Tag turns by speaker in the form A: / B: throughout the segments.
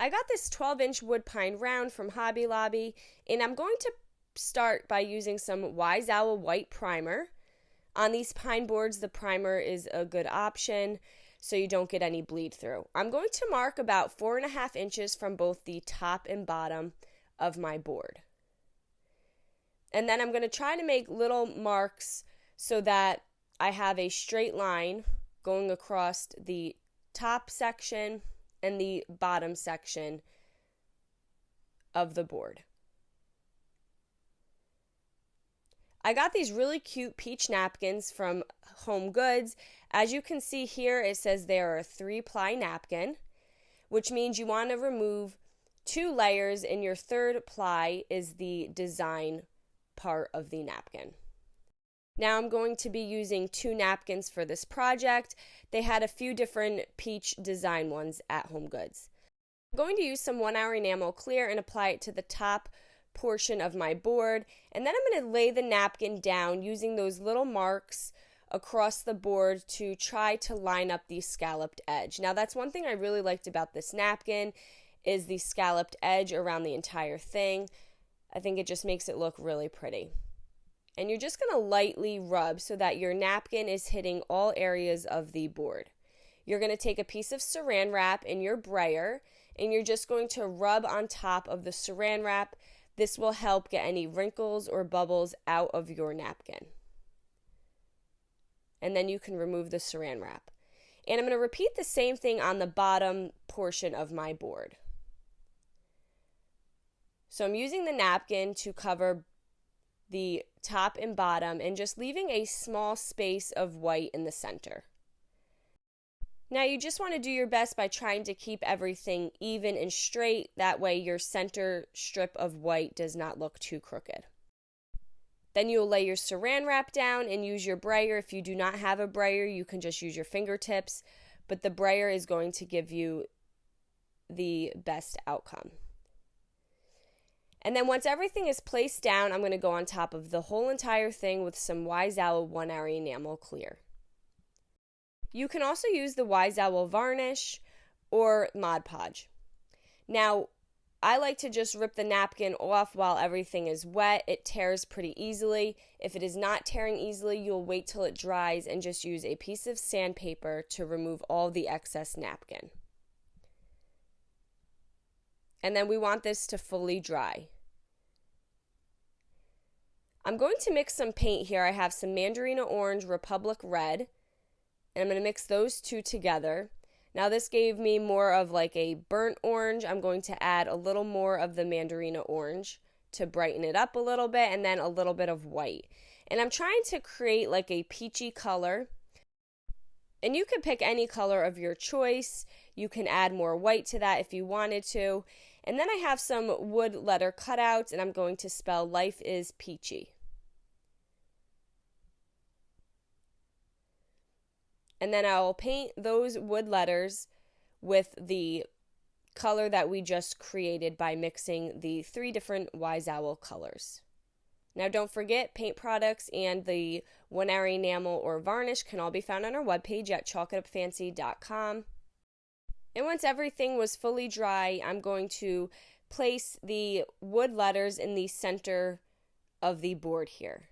A: I got this 12-inch wood pine round from Hobby Lobby, and I'm going to start by using some Wise Owl white primer. On these pine boards, the primer is a good option so you don't get any bleed through. I'm going to mark about 4.5 inches from both the top and bottom of my board. And then I'm going to try to make little marks so that I have a straight line going across the top section and the bottom section of the board. I got these really cute peach napkins from Home Goods. As you can see here, it says they are a 3-ply napkin, which means you want to remove 2 layers, and your 3rd ply is the design part of the napkin. Now I'm going to be using 2 napkins for this project. They had a few different peach design ones at Home Goods. I'm going to use some 1-hour enamel clear and apply it to the top portion of my board, and then I'm going to lay the napkin down using those little marks across the board to try to line up the scalloped edge. Now that's one thing I really liked about this napkin is the scalloped edge around the entire thing. I think it just makes it look really pretty. And you're just going to lightly rub so that your napkin is hitting all areas of the board. You're going to take a piece of saran wrap in your brayer, and you're just going to rub on top of the saran wrap. This will help get any wrinkles or bubbles out of your napkin. And then you can remove the saran wrap. And I'm going to repeat the same thing on the bottom portion of my board. So I'm using the napkin to cover the top and bottom and just leaving a small space of white in the center. Now you just want to do your best by trying to keep everything even and straight. That way your center strip of white does not look too crooked. Then you'll lay your saran wrap down and use your brayer. If you do not have a brayer, you can just use your fingertips, but the brayer is going to give you the best outcome. And then once everything is placed down, I'm going to go on top of the whole entire thing with some Wise Owl 1-hour enamel clear. You can also use the Wise Owl varnish or Mod Podge. Now, I like to just rip the napkin off while everything is wet. It tears pretty easily. If it is not tearing easily, you'll wait till it dries and just use a piece of sandpaper to remove all the excess napkin. And then we want this to fully dry. I'm going to mix some paint here. I have some Mandarina Orange, Republic Red, and I'm going to mix those two together. Now this gave me more of like a burnt orange. I'm going to add a little more of the Mandarina Orange to brighten it up a little bit, and then a little bit of white. And I'm trying to create like a peachy color. And you can pick any color of your choice. You can add more white to that if you wanted to. And then I have some wood letter cutouts, and I'm going to spell Life is Peachy. And then I'll paint those wood letters with the color that we just created by mixing the 3 different Wise Owl colors. Now don't forget, paint products and the 1-hour enamel or varnish can all be found on our webpage at chalkitupfancy.com. And once everything was fully dry, I'm going to place the wood letters in the center of the board here.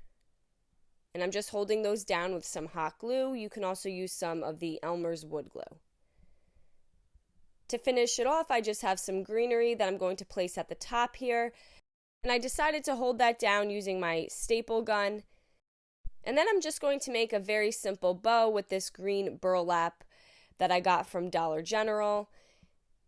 A: And I'm just holding those down with some hot glue. You can also use some of the Elmer's wood glue. To finish it off, I just have some greenery that I'm going to place at the top here. And I decided to hold that down using my staple gun. And then I'm just going to make a very simple bow with this green burlap that I got from Dollar General.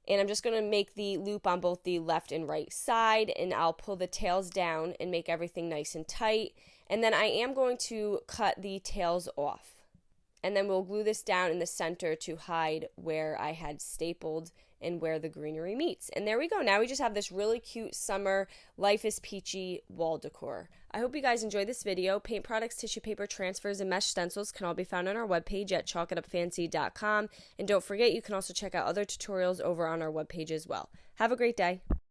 A: And I'm just going to make the loop on both the left and right side, and I'll pull the tails down and make everything nice and tight. And then I am going to cut the tails off. And then we'll glue this down in the center to hide where I had stapled and where the greenery meets. And there we go. Now we just have this really cute summer Life is Peachy wall decor. I hope you guys enjoyed this video. Paint products, tissue paper, transfers, and mesh stencils can all be found on our webpage at chalkitupfancy.com. And don't forget, you can also check out other tutorials over on our webpage as well. Have a great day.